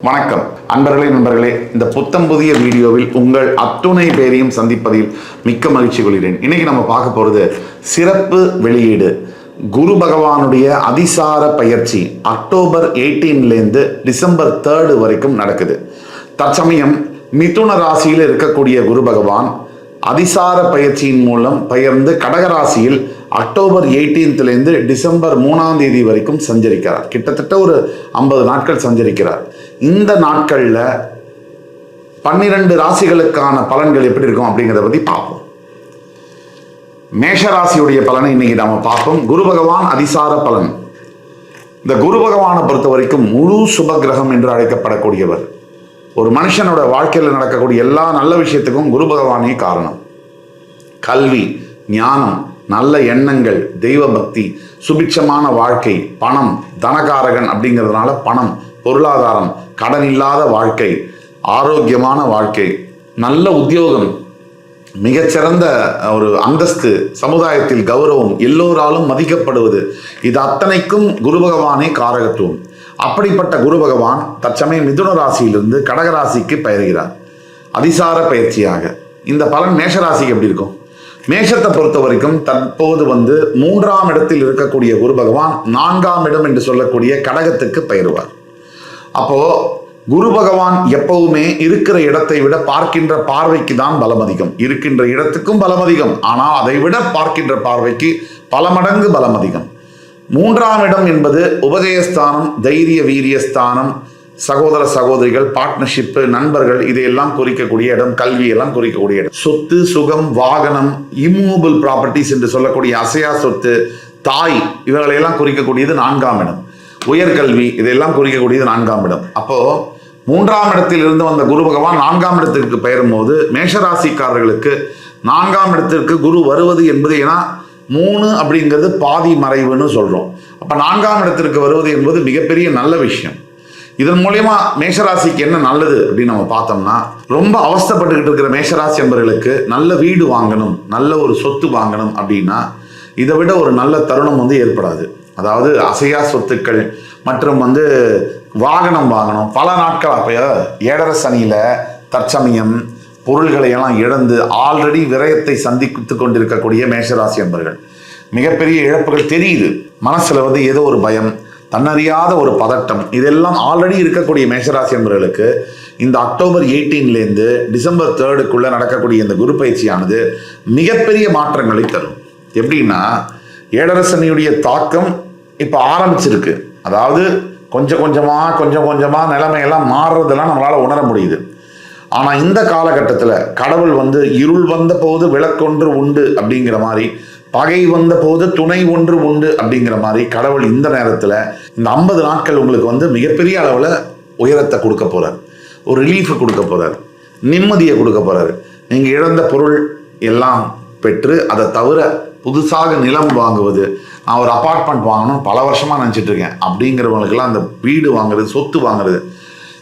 வணக்கம் நண்பர்களே, இந்த புத்தம் புதிய வீடியோவில் உங்கள் அத்துணை பேரையும் சந்திப்பதில் மிக்க மகிழ்ச்சி கொள்கிறேன். இன்னைக்கு நம்ம பார்க்க போறது சிறப்பு வெளியீடு. குரு பகவானுடைய அதிசார பயிற்சி அக்டோபர் 18 டிசம்பர் 3 வரைக்கும் நடக்குது. தற்சமயம் மிதுன ராசியில் இருக்கக்கூடிய குரு பகவான் அதிசார பயிற்சியின் மூலம் பெயர்ந்து கடகராசியில் அக்டோபர் 18 டிசம்பர் 3 வரைக்கும் சஞ்சரிக்கிறார். கிட்டத்தட்ட ஒரு 50 நாட்கள் சஞ்சரிக்கிறார். இந்த நாட்கள்ல 12 ராசிகளுக்கான பலன்கள் எப்படி இருக்கும் அப்படிங்கிறத பத்தி பார்ப்போம். மேஷ ராசியுடைய பலனை இன்னைக்கு நாம பார்ப்போம். குரு பகவான் அதிசார பலன். இந்த குரு பகவானை பொறுத்த வரைக்கும் முழு சுப கிரகம் என்று அழைக்கப்படக்கூடியவர். ஒரு மனுஷனோட வாழ்க்கையில் நடக்கக்கூடிய எல்லா நல்ல விஷயத்துக்கும் குரு பகவானே காரணம். கல்வி, ஞானம், நல்ல எண்ணங்கள், தெய்வ பக்தி, சுபிட்சமான வாழ்க்கை, பணம், தனகாரகன் அப்படிங்கிறதுனால பணம், பொருளாதாரம், கடன் இல்லாத வாழ்க்கை, ஆரோக்கியமான வாழ்க்கை, நல்ல உத்தியோகம், மிகச்சிறந்த ஒரு அந்தஸ்து, சமுதாயத்தில் கௌரவம், எல்லோராலும் மதிக்கப்படுவது, இது அத்தனைக்கும் குரு பகவானே காரகத்துவம். அப்படிப்பட்ட குரு பகவான் தற்சமயம் மிதுன ராசியிலிருந்து கடகராசிக்கு பெயர்கிறார் அதிசார பயிற்சியாக. இந்த பலன் மேஷராசிக்கு எப்படி இருக்கும்? மேஷத்தை பொறுத்த வரைக்கும் தற்போது 3ஆம் இடத்தில் இருக்கக்கூடிய குரு பகவான் 4ஆம் இடம் என்று சொல்லக்கூடிய கடகத்துக்கு பெயருவார். அப்போ குரு பகவான் எப்பவுமே இருக்கிற இடத்தை விட பார்க்கின்ற பார்வைக்கு தான் பலம் அதிகம். இருக்கின்ற இடத்துக்கும் பலம் அதிகம், ஆனால் அதை விட பார்க்கின்ற பார்வைக்கு பல மடங்கு பலம் அதிகம். 3ஆம் இடம் என்பது உபஜயஸ்தானம், தைரிய வீரியஸ்தானம், சகோதர சகோதரிகள், பார்ட்னர்ஷிப், நண்பர்கள், இதையெல்லாம் குறிக்கக்கூடிய இடம். கல்வி எல்லாம் குறிக்கக்கூடிய இடம். சொத்து, சுகம், வாகனம், இம்மூவபிள் ப்ராப்பர்ட்டிஸ் என்று சொல்லக்கூடிய அசையா சொத்து, தாய், இவர்களையெல்லாம் குறிக்கக்கூடியது 4ஆம் இடம். உயர்கல்வி, இதெல்லாம் குறிக்கக்கூடியது 4ஆம் இடம். அப்போ 3ஆம் இடத்தில் இருந்து வந்த குரு பகவான் 4ஆம் இடத்திற்கு பெயரும் போது மேஷராசிக்காரர்களுக்கு 4ஆம் இடத்திற்கு குரு வருவது என்பது, ஏன்னா 3 அப்படிங்கிறது பாதி மறைவுன்னு சொல்றோம். அப்ப 4ஆம் இடத்திற்கு வருவது என்பது மிகப்பெரிய நல்ல விஷயம். இதன் மூலியமா மேஷராசிக்கு என்ன நல்லது அப்படின்னு நம்ம பார்த்தோம்னா, ரொம்ப அவஸ்தைப்பட்டுக்கிட்டு இருக்கிற மேஷராசி என்பவர்களுக்கு நல்ல வீடு வாங்கணும், நல்ல ஒரு சொத்து வாங்கணும் அப்படின்னா இதை விட ஒரு நல்ல தருணம் ஏற்படாது. அதாவது அசையா சொத்துக்கள் மற்றும் வாகனம் வாங்கணும். பல நாட்கள் அப்ப 7.5 சனியில தற்சமயம் பொருள்களை எல்லாம் இழந்து ஆல்ரெடி விரயத்தை சந்தித்து கொண்டிருக்கக்கூடிய மேஷராசி என்பவர்கள் மிகப்பெரிய இழப்புகள் தெரியுது. மனசுல ஏதோ ஒரு பயம், தன்னறியாத ஒரு பதட்டம், இதெல்லாம் ஆல்ரெடி இருக்கக்கூடிய மேஷராசி என்பவர்களுக்கு இந்த அக்டோபர் 18 டிசம்பர் 3 நடக்கக்கூடிய இந்த குரு பயிற்சியானது மிகப்பெரிய மாற்றங்களை தரும். எப்படின்னா, 7.5 சனியுடைய தாக்கம் இப்ப ஆரம்பிச்சிருக்கு. அதாவது கொஞ்சம் கொஞ்சமா நிலைமையெல்லாம் மாறுறதெல்லாம் நம்மளால உணர முடியுது. ஆனா இந்த காலகட்டத்தில் கடவுள் இருள் வந்த போது விளக்கொன்று உண்டு அப்படிங்கிற மாதிரி, பகை வந்த போது துணை ஒன்று உண்டு அப்படிங்கிற மாதிரி கடவுள் இந்த நேரத்தில் இந்த 50 நாட்கள் உங்களுக்கு மிகப்பெரிய அளவில் உயரத்தை கொடுக்க போறார், ஒரு ரிலீஃப் கொடுக்க போறார், நிம்மதியை கொடுக்க போறாரு. நீங்க இழந்த பொருள் எல்லாம் பெற்று, அதை தவிர புதுசாக நிலம் வாங்குவது, நான் ஒரு அபார்ட்மெண்ட் வாங்கணும் பல வருஷமா நினைச்சிட்டு இருக்கேன் அப்படிங்கிறவங்களுக்கெல்லாம் அந்த வீடு வாங்குறது, சொத்து வாங்குறது.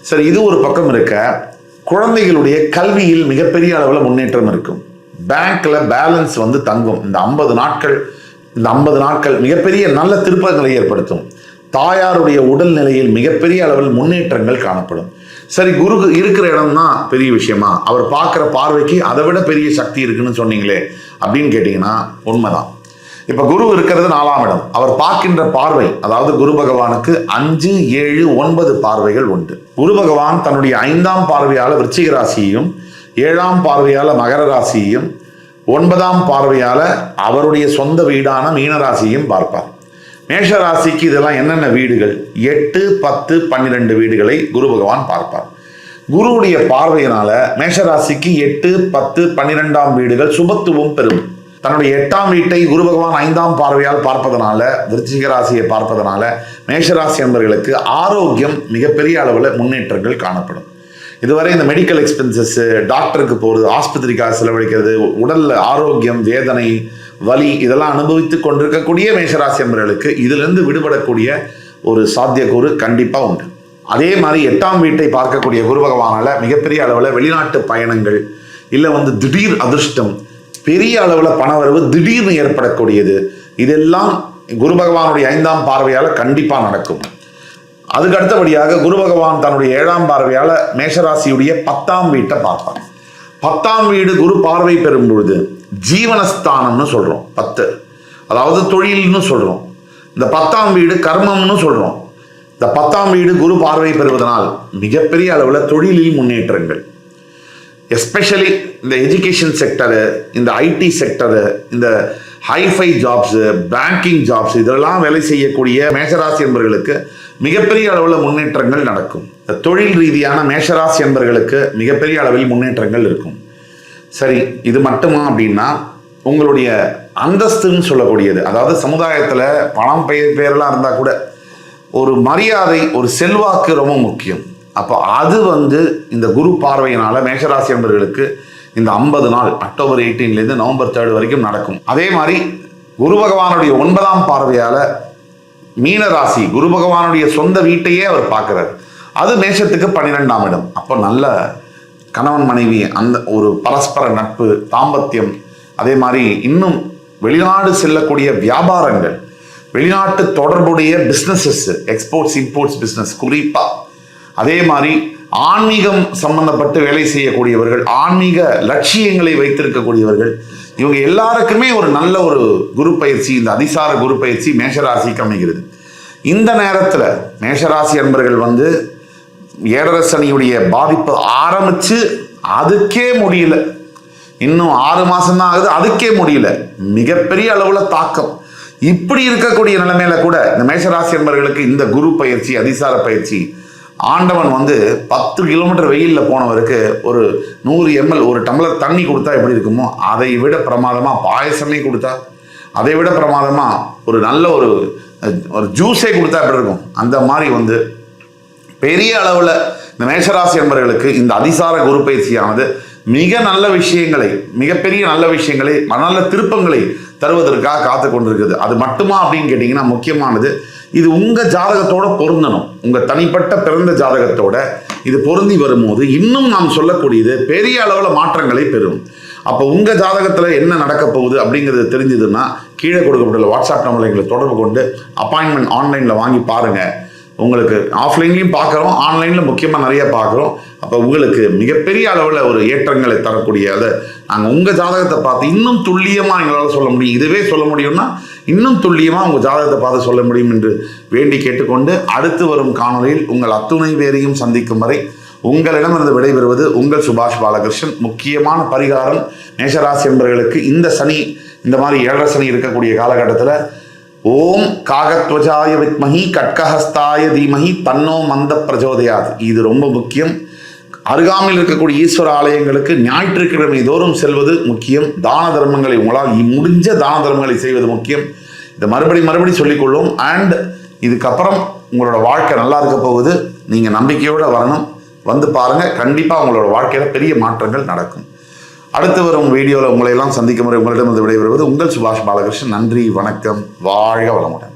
சரி, இது ஒரு பக்கம் இருக்க, குழந்தைகளுடைய கல்வியில் மிகப்பெரிய அளவில் முன்னேற்றம் இருக்கும். பேங்க்ல பேலன்ஸ் தங்கும். இந்த 50 நாட்கள் மிகப்பெரிய நல்ல திருப்பங்களை ஏற்படுத்தும். தாயாருடைய உடல்நிலையில் மிகப்பெரிய அளவில் முன்னேற்றங்கள் காணப்படும். சரி, குரு இருக்கிற இடம் தான் பெரிய விஷயமா? அவர் பார்க்குற பார்வைக்கு அதை விட பெரிய சக்தி இருக்குன்னு சொன்னீங்களே அப்படின்னு கேட்டீங்கன்னா உண்மைதான். இப்ப குரு இருக்கிறது 4ஆம் இடம். அவர் பார்க்கின்ற பார்வை, அதாவது குரு பகவானுக்கு 5, 7, 9 பார்வைகள் உண்டு. குரு பகவான் தன்னுடைய 5ஆம் பார்வையால விருச்சிக ராசியையும், 7ஆம் பார்வையால மகர ராசியையும், 9ஆம் பார்வையால அவருடைய சொந்த வீடான மீன ராசியையும் பார்ப்பார். மேஷ ராசிக்கு இதெல்லாம் என்னென்ன வீடுகள்? 8, 10, 12 வீடுகளை குரு பகவான் பார்ப்பார். குருவுடைய பார்வையினால மேஷராசிக்கு 8, 10, 12ஆம் வீடுகள் சுபத்துவம் பெறும். தன்னுடைய 8ஆம் வீட்டை குரு பகவான் 5ஆம் பார்வையால் பார்ப்பதனால, விருச்சிக ராசியை பார்ப்பதனால மேஷராசி என்பவர்களுக்கு ஆரோக்கியம் மிகப்பெரிய அளவில் முன்னேற்றங்கள் காணப்படும். இதுவரை இந்த மெடிக்கல் எக்ஸ்பென்சஸ், டாக்டருக்கு போகிறது, ஆஸ்பத்திரிக்காக செலவழிக்கிறது, உடல்ல ஆரோக்கியம், வேதனை, வலி, இதெல்லாம் அனுபவித்து கொண்டிருக்கக்கூடிய மேஷராசி என்பவர்களுக்கு இதிலிருந்து விடுபடக்கூடிய ஒரு சாத்தியக்கூறு கண்டிப்பா உண்டு. அதே மாதிரி 8ஆம் வீட்டை பார்க்கக்கூடிய குரு பகவானால மிகப்பெரிய அளவில் வெளிநாட்டு பயணங்கள், இல்லை திடீர் அதிர்ஷ்டம், பெரிய அளவில் பணவரவு திடீர்னு ஏற்படக்கூடியது, இதெல்லாம் குரு பகவானுடைய 5ஆம் பார்வையால கண்டிப்பா நடக்கும். அதுக்கு அடுத்தபடியாக குரு பகவான் தன்னுடைய 7ஆம் பார்வையால மேஷராசியுடைய 10ஆம் வீட்டை பார்ப்பார். 10ஆம் வீடு குரு பார்வை பெறும் பொழுது ஜீவனஸ்தானம்னு சொல்றோம். 10 அதாவது தொழில்னு சொல்றோம். இந்த 10ஆம் வீடு கர்மம்னு சொல்றோம். இந்த 10ஆம் வீடு குரு பார்வை பெறுவதனால் மிகப்பெரிய அளவில் தொழிலில் முன்னேற்றங்கள், எஸ்பெஷலி இந்த எஜுகேஷன் செக்டரு, இந்த ஐடி செக்டரு, இந்த ஹைஃபை ஜாப்ஸு, பேங்கிங் ஜாப்ஸ், இதெல்லாம் வேலை செய்யக்கூடிய மேஷராசி என்பவர்களுக்கு மிகப்பெரிய அளவில் முன்னேற்றங்கள் நடக்கும். இந்த தொழில் ரீதியான மேஷராசி என்பவர்களுக்கு மிகப்பெரிய அளவில் முன்னேற்றங்கள் இருக்கும். சரி, இது மட்டுமா அப்படின்னா உங்களுடைய அந்தஸ்துன்னு சொல்லக்கூடியது, அதாவது சமுதாயத்தில் பணம் பேரெல்லாம் இருந்தால் கூட ஒரு மரியாதை, ஒரு செல்வாக்கு ரொம்ப முக்கியம். அப்போ அது இந்த குரு பார்வையினால மேஷராசி என்பவர்களுக்கு இந்த 50 நாள் அக்டோபர் 18 நவம்பர் 3 வரைக்கும் நடக்கும். அதே மாதிரி குரு பகவானுடைய 9ஆம் பார்வையால மீன ராசி, குரு பகவானுடைய சொந்த வீட்டையே அவர் பார்க்கிறார். அது மேஷத்துக்கு 12ஆம் இடம். அப்போ நல்ல கணவன் மனைவி, அந்த ஒரு பரஸ்பர நட்பு, தாம்பத்தியம், அதே மாதிரி இன்னும் வெளிநாடு செல்லக்கூடிய வியாபாரங்கள், வெளிநாட்டு தொடர்புடைய பிஸ்னஸஸ், எக்ஸ்போர்ட்ஸ் இம்போர்ட்ஸ் பிஸ்னஸ் குறிப்பா, அதே மாதிரி ஆன்மீகம் சம்பந்தப்பட்டு வேலை செய்யக்கூடியவர்கள், ஆன்மீக லட்சியங்களை வைத்திருக்கக்கூடியவர்கள், இவங்க எல்லாருக்குமே ஒரு நல்ல ஒரு குரு பயிற்சி, இந்த அதிசார குரு பயிற்சி மேஷராசிக்கு அமைகிறது. இந்த நேரத்தில் மேஷராசி அன்பர்கள் 7.5 சனியுடைய பாதிப்பு ஆரம்பிச்சு அதுக்கே முடியல, இன்னும் 6 மாசம் தான் ஆகுது, அதுக்கே முடியல, மிகப்பெரிய அளவுல தாக்கம். இப்படி இருக்கக்கூடிய நிலைமையில கூட இந்த மேஷராசி அன்பர்களுக்கு இந்த குரு பயிற்சி, அதிசார பயிற்சி, ஆண்டவன் 10 கிலோமீட்டர் வெயிலில் போனவருக்கு ஒரு 100 ml ஒரு டம்ளர் தண்ணி கொடுத்தா எப்படி இருக்குமோ அதை விட பிரமாதமாக பாயசமே கொடுத்தா, அதை விட பிரமாதமாக ஒரு நல்ல ஒரு ஜூஸே கொடுத்தா எப்படி இருக்கும், அந்த மாதிரி பெரிய அளவில் இந்த மேஷராசி என்பவர்களுக்கு இந்த அதிசார குரு பயிற்சியானது மிக நல்ல விஷயங்களை, மிகப்பெரிய நல்ல விஷயங்களை, நல்ல திருப்பங்களை தருவதற்காக காத்து கொண்டிருக்குது. அது மட்டுமா அப்படின்னு கேட்டிங்கன்னா முக்கியமானது, இது உங்கள் ஜாதகத்தோட பொருந்தணும். உங்கள் தனிப்பட்ட பிறந்த ஜாதகத்தோட இது பொருந்தி வரும்போது இன்னும் நாம் சொல்லக்கூடியது பெரிய அளவில் மாற்றங்களை பெறும். அப்போ உங்கள் ஜாதகத்தில் என்ன நடக்க போகுது அப்படிங்கிறது தெரிஞ்சதுன்னா கீழே கொடுக்கப்பட்டுள்ள வாட்ஸ்அப் நம்பரில் எங்களை தொடர்பு கொண்டு அப்பாயின்மெண்ட் ஆன்லைனில் வாங்கி பாருங்கள். உங்களுக்கு ஆஃப்லைன்லையும் பார்க்குறோம், ஆன்லைனில் முக்கியமாக நிறைய பார்க்குறோம். அப்போ உங்களுக்கு மிகப்பெரிய அளவில் ஒரு ஏற்றங்களை தரக்கூடிய அதை நாங்கள் உங்கள் ஜாதகத்தை பார்த்து இன்னும் துல்லியமாக எங்களால் சொல்ல முடியும். இதுவே சொல்ல முடியும்னா இன்னும் துல்லியமாக உங்கள் ஜாதகத்தை பார்த்து சொல்ல முடியும் என்று வேண்டி கேட்டுக்கொண்டு அடுத்து வரும் காணொலியில் உங்கள் அத்துணை பேரையும் சந்திக்கும் வரை உங்களிடமிருந்து விடைபெறுவது உங்கள் சுபாஷ் பாலகிருஷ்ணன். முக்கியமான பரிகாரம் மேஷராசி என்பவர்களுக்கு இந்த சனி, இந்த மாதிரி 7.5 சனி இருக்கக்கூடிய காலகட்டத்தில் ஓம் காகத்வஜாய வித்மஹி கட்கஹஸ்தாய தீமஹி தன்னோ மந்த பிரச்சோதயாத், இது ரொம்ப முக்கியம். அருகாமையில் இருக்கக்கூடிய ஈஸ்வர ஆலயங்களுக்கு ஞாயிற்றுக்கிழமை தோறும் செல்வது முக்கியம். தான தர்மங்களை, உங்களால் முடிஞ்ச தான தர்மங்களை செய்வது முக்கியம். இதை மறுபடி சொல்லிக்கொள்வோம். அண்ட் இதுக்கப்புறம் உங்களோட வாழ்க்கை நல்லா இருக்க போகுது. நீங்கள் நம்பிக்கையோடு வரணும், பாருங்கள். கண்டிப்பாக உங்களோட வாழ்க்கையில் பெரிய மாற்றங்கள் நடக்கும். அடுத்து வரும் வீடியோவில் உங்களை எல்லாம் சந்திக்கும் முறை உங்களிடமிருந்து விடைபெறுவது உங்கள் சுபாஷ் பாலகிருஷ்ணன். நன்றி, வணக்கம், வாழ்க வளமுடன்.